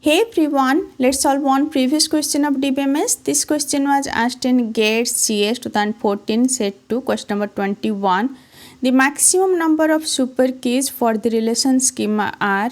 Hey everyone, let's solve one previous question of DBMS. This question was asked in GATE CS 2014 set 2, question number 21. The maximum number of super keys for the relation schema are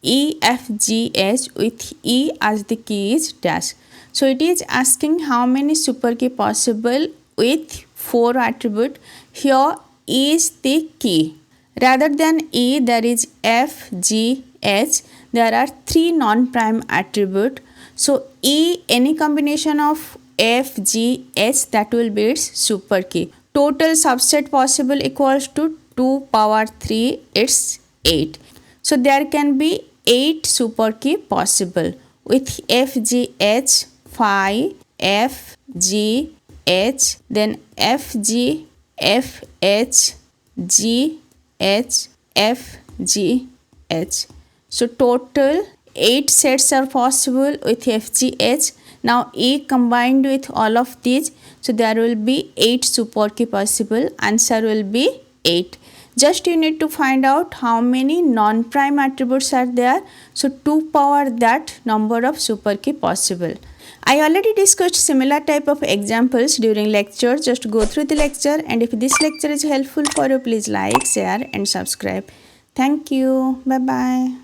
E, F, G, H with E as the key is dash. So it is asking how many super key possible with 4 attribute. Here E is the key. Rather than E, there is F, G, H. There are 3 non-prime attribute. So E, any combination of F, G, H, that will be its super key. Total subset possible equals to 2 power 3, it's 8. So there can be 8 super key possible with F, G, H, 5, F, G, H, then F, G, F, H, G, H, F, G, H. So total 8 sets are possible with F, G, H. Now A combined with all of these, so there will be 8 super key possible. Answer will be 8. Just you need to find out how many non-prime attributes are there. So 2 power that number of super key possible. I already discussed similar type of examples during lecture. Just go through the lecture, and if this lecture is helpful for you, please like, share and subscribe. Thank you. Bye bye.